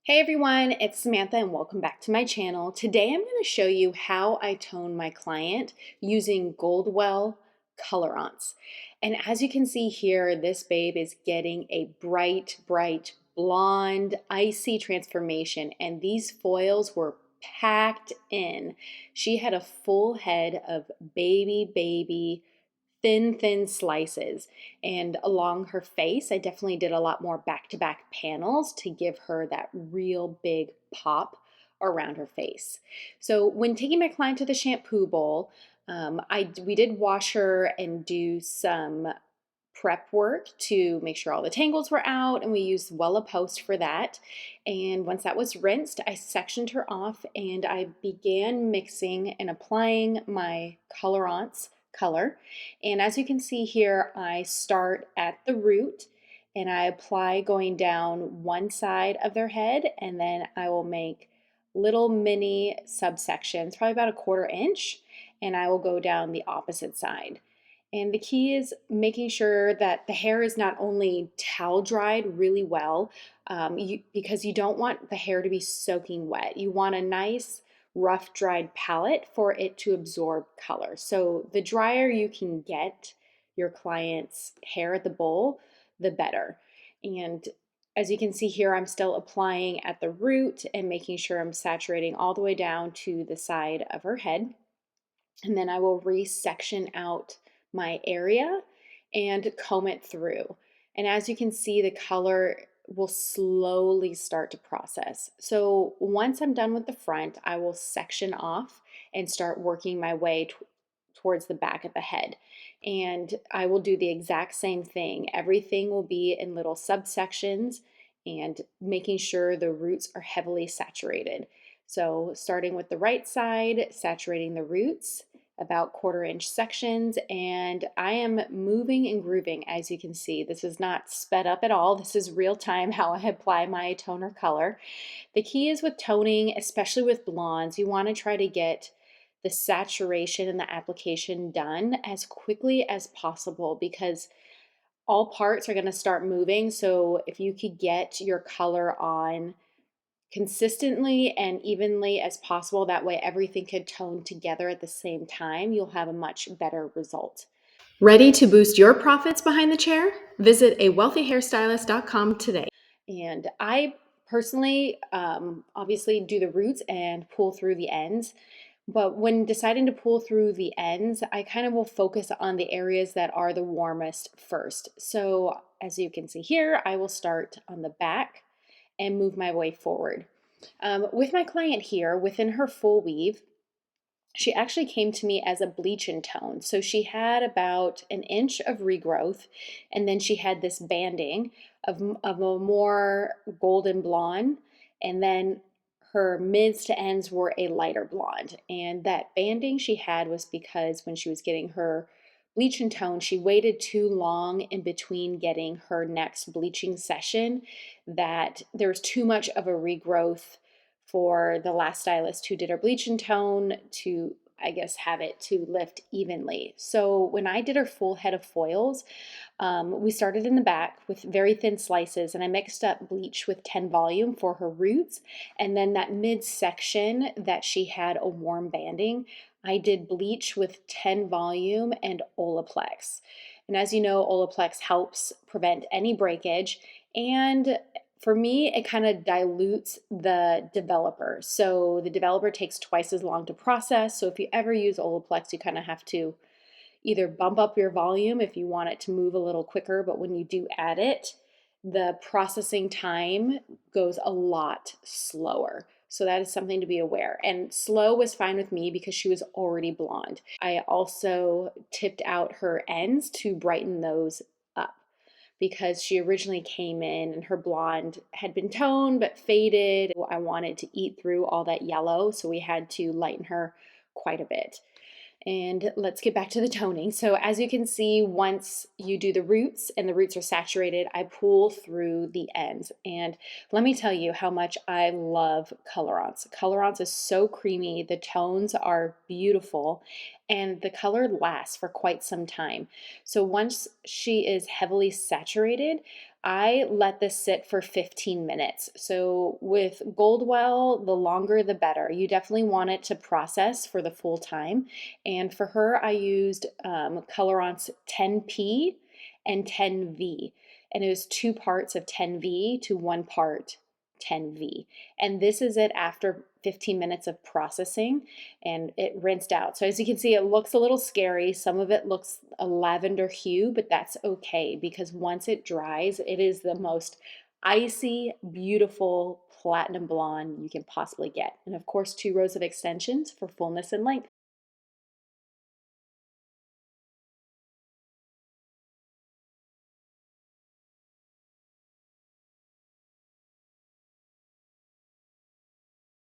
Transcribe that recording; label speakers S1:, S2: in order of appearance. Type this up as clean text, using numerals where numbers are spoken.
S1: Hey everyone, it's Samantha and welcome back to my channel. Today I'm going to show you how I tone my client using Goldwell Colorance. And as you can see here, this babe is getting a bright blonde, icy transformation, and these foils were packed in. She had a full head of baby thin slices, and along her face I definitely did a lot more back-to-back panels to give her that real big pop around her face. So when taking my client to the shampoo bowl, we did wash her and do some prep work to make sure all the tangles were out, and we used Wella Post for that. And once that was rinsed, I sectioned her off and I began mixing and applying my Colorance color. And as you can see here, I start at the root and I apply going down one side of their head, and then I will make little mini subsections, probably about a 1/4 inch, and I will go down the opposite side. And the key is making sure that the hair is not only towel dried really well, because you don't want the hair to be soaking wet. You want a nice rough dried palette for it to absorb color. So the drier you can get your client's hair at the bowl, the better. And as you can see here, I'm still applying at the root and making sure I'm saturating all the way down to the side of her head. And then I will resection out my area and comb it through. And as you can see, the color will slowly start to process. So once I'm done with the front, I will section off and start working my way towards the back of the head. And I will do the exact same thing. Everything will be in little subsections and making sure the roots are heavily saturated. So starting with the right side, saturating the roots, about 1/4 inch sections, and I am moving and grooving. As you can see, this is not sped up at all. This is real time how I apply my toner color. The key is with toning, especially with blondes, you want to try to get the saturation and the application done as quickly as possible because all parts are going to start moving. So if you could get your color on consistently and evenly as possible, that way everything could tone together at the same time, you'll have a much better result. Ready to boost your profits behind the chair? Visit awealthyhairstylist.com today. And I personally obviously do the roots and pull through the ends. But when deciding to pull through the ends, I kind of will focus on the areas that are the warmest first. So as you can see here, I will start on the back and move my way forward. With my client here, within her full weave, she actually came to me as a bleach in tone. So she had about an inch of regrowth, and then she had this banding of a more golden blonde, and then her mids to ends were a lighter blonde. And that banding she had was because when she was getting her bleach in tone, she waited too long in between getting her next bleaching session, that there was too much of a regrowth for the last stylist who did her bleach and tone to, I guess, have it to lift evenly. So when I did her full head of foils, we started in the back with very thin slices, and I mixed up bleach with 10 volume for her roots. And then that midsection that she had a warm banding, I did bleach with 10 volume and Olaplex. And as you know, Olaplex helps prevent any breakage, and for me, it kind of dilutes the developer. So the developer takes twice as long to process. So if you ever use Olaplex, you kind of have to either bump up your volume if you want it to move a little quicker, but when you do add it, the processing time goes a lot slower. So that is something to be aware. And slow was fine with me because she was already blonde. I also tipped out her ends to brighten those up because she originally came in and her blonde had been toned but faded. I wanted to eat through all that yellow, so we had to lighten her quite a bit. And let's get back to the toning. So as you can see, once you do the roots and the roots are saturated, I pull through the ends. And let me tell you how much I love Colorance. Colorance is so creamy. The tones are beautiful and the color lasts for quite some time. So once she is heavily saturated, I let this sit for 15 minutes. So with Goldwell, the longer the better. You definitely want it to process for the full time. And for her, I used Colorance 10P and 10V. And it was 2 parts of 10V to 1 part 10V. And this is it after 15 minutes of processing, and it rinsed out. So as you can see, it looks a little scary. Some of it looks a lavender hue, but that's okay because once it dries, it is the most icy, beautiful platinum blonde you can possibly get. And of course, 2 rows of extensions for fullness and length.